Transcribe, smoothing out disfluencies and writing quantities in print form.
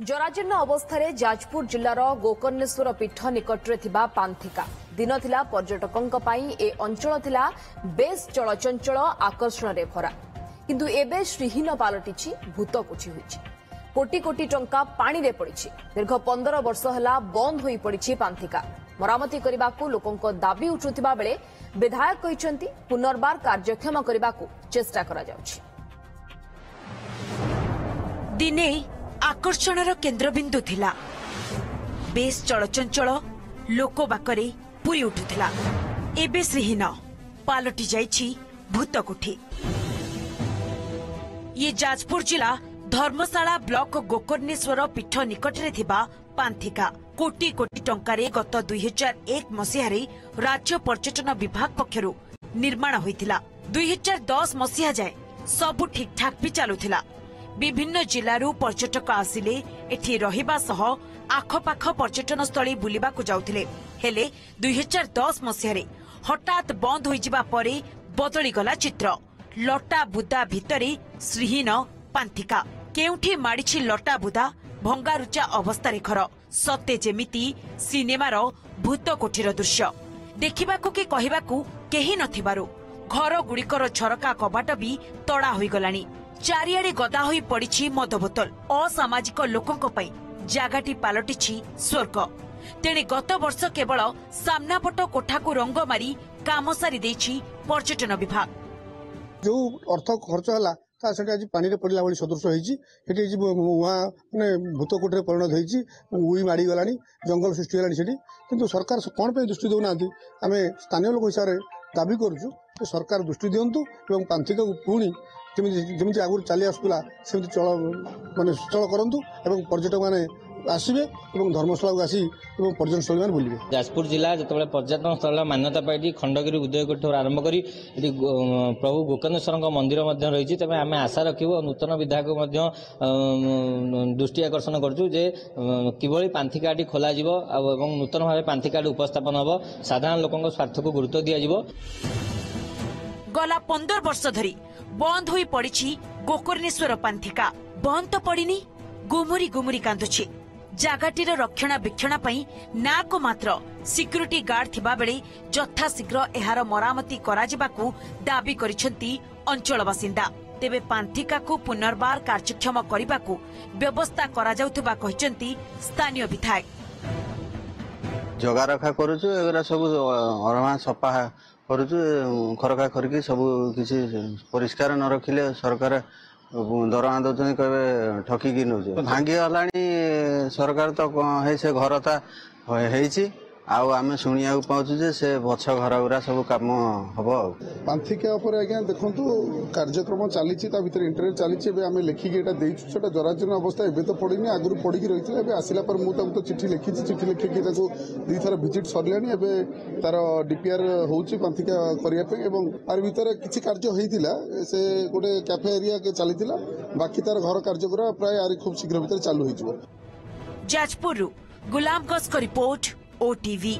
जराजीर्ण अवस्था जाजपुर जिलार गोकर्णेश्वर पीठ निकटरे थिबा पांथिका दिन थिला पर्यटकों ए अंचल थिला बेस चलचंचल आकर्षण रे भरा किंतु एबे श्रीहीन पालटिछि भूत कोठी होइछि। कोटी कोटी टंका पानी रे पड़िछि। दीर्घ 15 वर्ष हला बंद होई पड़िछि पांथिका। मरामती करबाकू लोकंक दाबी उठुथिबा बेले विधायक कहिसंती पुनर्बार कार्यक्षम करबाकू चेष्टा करा जाउछि। दिने आकर्षणर केन्द्रबिंदु थिला बेस चलचंचल लोक बाकरे पूरी उठुथिला। एबे श्रीहीन पालटी जाइछि भूत कोठी। ये जाजपुर जिला धर्मशाला ब्लॉक गोकर्णेश्वर पीठ निकटरे थिबा पांथिका कोटी कोटी टंकारे गत 2001 मसीहारे राज्य पर्यटन विभाग पक्षरु निर्माण होइथिला। 2010 मसीहा जाए सबु ठीक ठाक भी चालुथिला। विभिन्न जिल्लारू पर्यटक आसिले एठी रहिबा सह आखपाख पर्यटन स्थली बुलिबाकू जाउथिले। हेले 2010 मसीहारे हठात बंद होइजिबा परे बदली गला चित्र। लटा बुदा भितरे श्रीहीन पांथिका केउठी माडिछि लटा बुदा भंगारुचा अवस्था घर सते जेमिति सिनेमार भूत कोठीर दृश्य देखिबाकू कि कहिबाकू केही नथिबारु घर गुड़िकर झरका कबाट भी तड़ा होई गलानी। चारियाडे गदा होई पड़िछि मद बोतल। असामाजिक लोकंक पई जागाटी पालटिछि स्वर्ग। तेणे गत वर्ष केवल सामनापट कोठाकू रंग मारी काम सारी देछि पर्यटन विभाग। जो अर्थ खर्च है आज पानी पड़ा भाई सदृश होने भूत कोठे परिणत हो उई माड़ी गला जंगल सृष्टि है कि सरकार कौन पे दृष्टि देना आम स्थानीय लोक हिसाब से दाबी करुँ सरकार दृष्टि दिंतु और पांथिका को पुणी जमी आगुरी चली आसूला सेमती चल माने चल करूँ और पर्यटक मैंने आसवे धर्मशाला को आसी पर्यटन स्थल में बुलवे। जाजपुर जिला जो पर्यटन स्थल मान्यता पाई खंडगिरी उदयकोठी आरंभ कर प्रभु गोकर्णेश्वर मंदिर रही तेज आम आशा रखू नूतन विधायक दृष्टि आकर्षण करूँ किभली पांथिकाटी खोल नूतन भाव पांथिकाटी उपस्थापन हम साधारण लोकों स्वार्थ को गुरुत्व दिज्व। गला 15 वर्ष धरी बंद होई पड़िछि गोकर्णेश्वर पांथिका। बंद तो पड़िनी गुमुरी गुमुरी कांदुछि। जागाटीर रक्षणाबेक्षण पई ना को मात्र सिक्यूरिटी गार्ड थिबा बेले यथाशीघ्र एहार मरामती कराजिबाकू दाबी करिसेंती अंचल बासिंदा। तेबे पांथिका को पुनर्बार कार्यक्षम करिबाकू व्यवस्था करा जाउथबा कहिसेंती स्थानीय विधायक। जगा रखा करूछु एगरा सब अरमा सफा करूछु खरका खरकी सब किसी परिष्कार न रखिले सरकार दरमा दौरान कहे ठकिकी नौ भांगी गला सरकार तो है से घर था आम शुणा पाचु से बछ घर गुरा सब कम हम पांथिका आज्ञा देखु कार्यक्रम चली इंटरव्यू चली आम लिखिकी जराजीर्ण अवस्था एवं तो पड़ी आगुरी पड़ी रही है आसला मुझे तो चिठी लिखी चिठी लिखिकी दुई थर विजिट सरलानी तार डीपीआर होची पांथिका करने यार भर किसी कार्य होता से गोटे कैफे एरिया चली बाकी तार घर कार्य प्राय खूब शीघ्र भर चालू हो। जाजपुर गुलाम गस को रिपोर्ट OTV।